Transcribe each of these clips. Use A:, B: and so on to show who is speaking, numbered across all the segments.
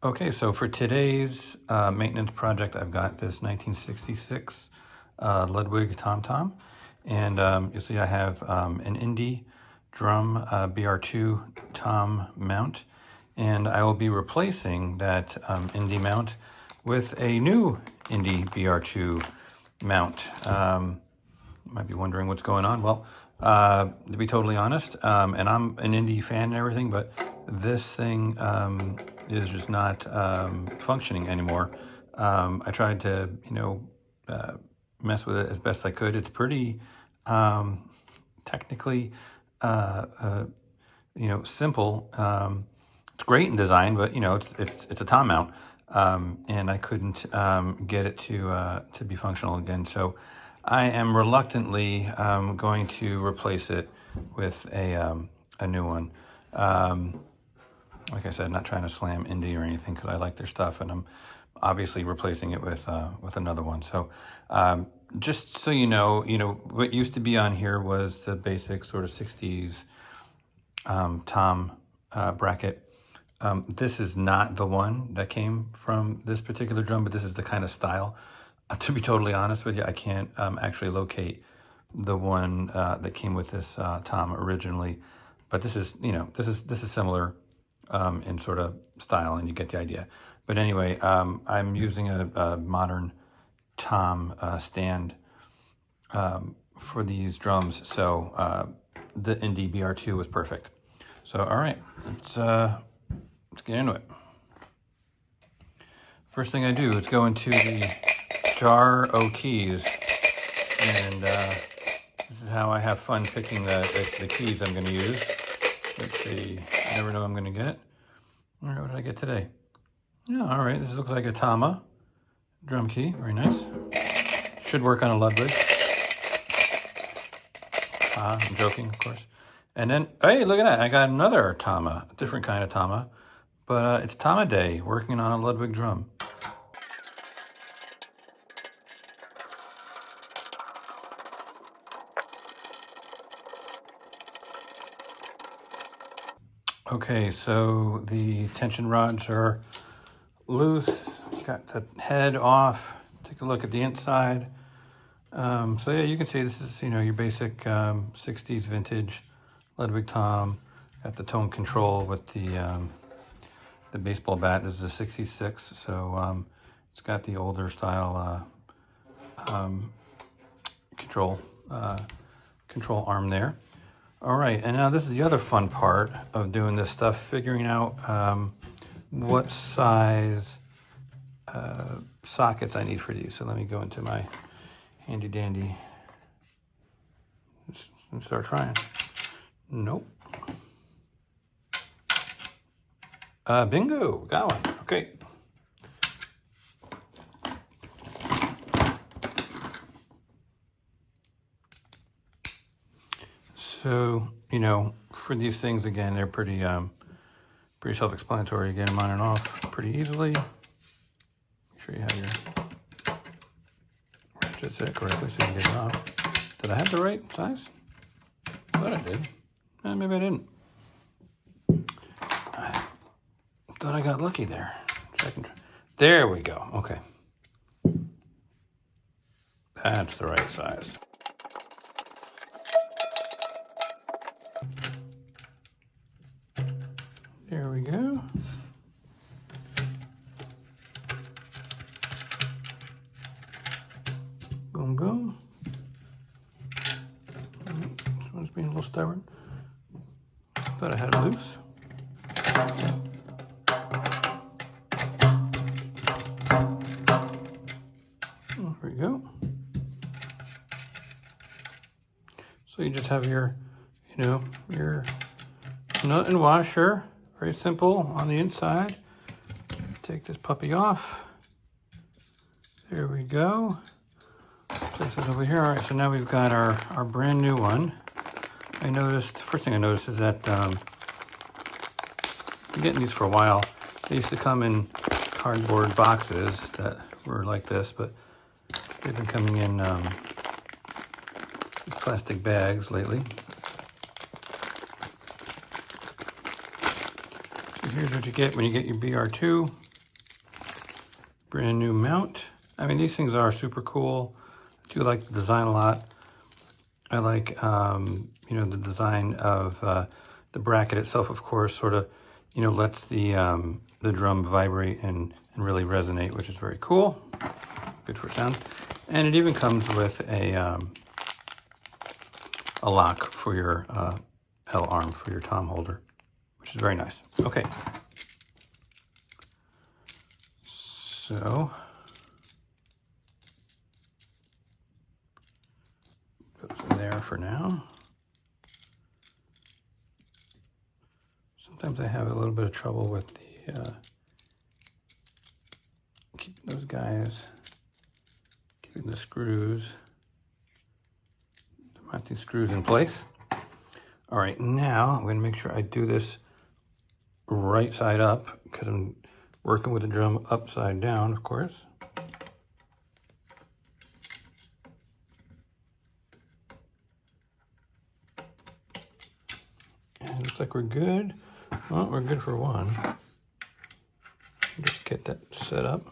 A: Okay, so for today's maintenance project, I've got this 1966 Ludwig tom-tom. And you'll see I have an Inde drum BR2 tom mount. And I will be replacing that Inde mount with a new Inde BR2 mount. You might be wondering what's going on. Well, to be totally honest, and I'm an Inde fan and everything, but this thing is just not functioning anymore. I tried to, mess with it as best I could. It's pretty technically, simple. It's great in design, but it's a tom mount, and I couldn't get it to be functional again. So I am reluctantly going to replace it with a new one. Like I said, not trying to slam Inde or anything because I like their stuff, and I'm obviously replacing it with another one. So just so you know, what used to be on here was the basic sort of 60s tom bracket. This is not the one that came from this particular drum, but this is the kind of style. To be totally honest with you, I can't actually locate the one that came with this tom originally, but this is this is similar in sort of style, and you get the idea. But anyway, I'm using a modern tom stand for these drums, so the Inde BR2 was perfect. So all right, let's get into it. First thing I do is go into the jar o' keys, and this is how I have fun picking the keys I'm going to use. Let's see, I never know what I'm going to get. All right, what did I get today? Yeah, all right, this looks like a Tama drum key, very nice. Should work on a Ludwig. I'm joking, of course. And then, hey, look at that, I got another Tama, a different kind of Tama, but it's Tama Day, working on a Ludwig drum. Okay, so the tension rods are loose, got the head off. Take a look at the inside. So yeah, you can see this is, your basic 60s vintage Ludwig tom. Got the tone control with the baseball bat. This is a 66, so it's got the older style control arm there. All right, and now this is the other fun part of doing this stuff, figuring out what size sockets I need for these. So let me go into my handy dandy and start trying. Nope. Bingo, got one. Okay. So, for these things, again, they're pretty self-explanatory. You get them on and off pretty easily. Make sure you have your ratchet set correctly so you can get it off. Did I have the right size? I thought I did. Maybe I didn't. I thought I got lucky there. There we go. Okay. That's the right size. There we go. Boom, boom. This one's being a little stubborn. Thought I had it loose. There we go. So you just have your, your nut and washer. Very simple on the inside. Take this puppy off. There we go. Place it over here. All right, so now we've got our brand new one. First thing I noticed is that I've been getting these for a while. They used to come in cardboard boxes that were like this, but they've been coming in plastic bags lately. Here's what you get when you get your BR2. brand new mount. I mean, these things are super cool. I do like the design a lot. I like, you know, the design of the bracket itself, of course, sort of, you know, lets the drum vibrate and really resonate, which is very cool. Good for sound. And it even comes with a lock for your L arm, for your tom holder, which is very nice. Okay. So, goes in there for now. Sometimes I have a little bit of trouble with the keeping those guys, keeping the screws, the mounting screws in place. All right, now I'm going to make sure I do this right side up because I'm working with the drum upside down, of course. And it looks like we're good. Well, we're good for one. Just get that set up.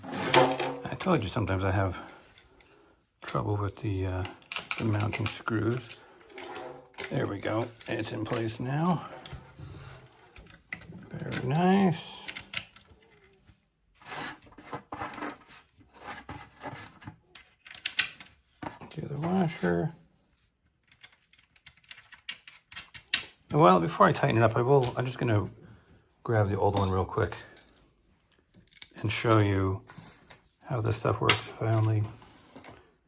A: I told you sometimes I have trouble with the mounting screws. There we go. It's in place now. Very nice. Do the washer. Well, before I tighten it up, I'm just going to grab the old one real quick and show you how this stuff works. If I only,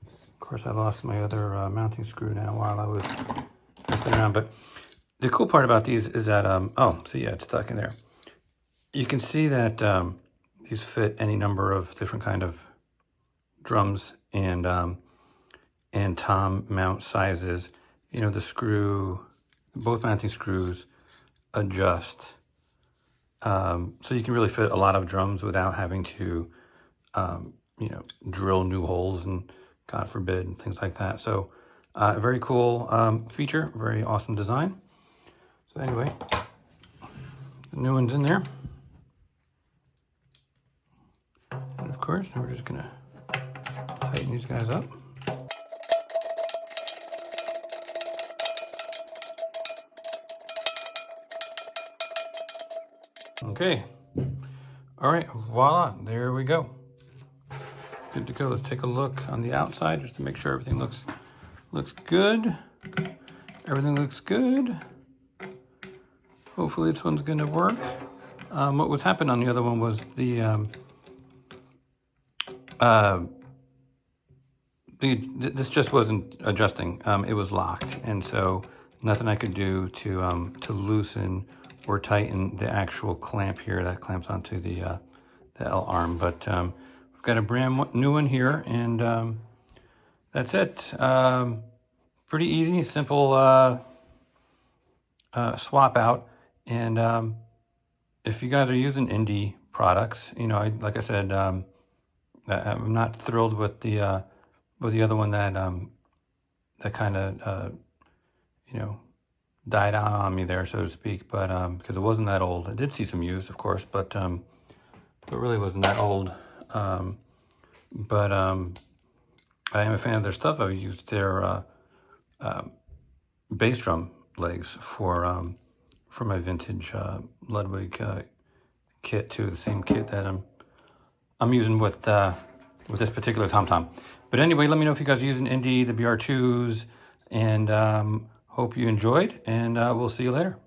A: of course, I lost my other mounting screw now while I was messing around. But the cool part about these is that, oh, so yeah, it's stuck in there. You can see that these fit any number of different kind of drums and tom mount sizes. You know, the screw, both mounting screws adjust. So you can really fit a lot of drums without having to, you know, drill new holes and God forbid, things like that. So very cool feature, very awesome design. So anyway, the new one's in there. And of course, now we're just gonna tighten these guys up. Okay, all right, voila, there we go. Good to go. Let's take a look on the outside just to make sure everything looks good. Everything looks good. Hopefully this one's gonna work. What was happening on the other one was this just wasn't adjusting. It was locked, and so nothing I could do to loosen or tighten the actual clamp here that clamps onto the L arm. But we've got a brand new one here, and that's it. Pretty easy, simple swap out. And if you guys are using Inde products, you know, like I said, I'm not thrilled with the other one that that kind of you know, died out on me there, so to speak. But because it wasn't that old, I did see some use, of course, but really wasn't that old. But I am a fan of their stuff. I've used their bass drum legs for my vintage Ludwig kit too. The same kit that I'm using with this particular tom-tom. But anyway, let me know if you guys are using Inde, the BR2s, and hope you enjoyed, and we'll see you later.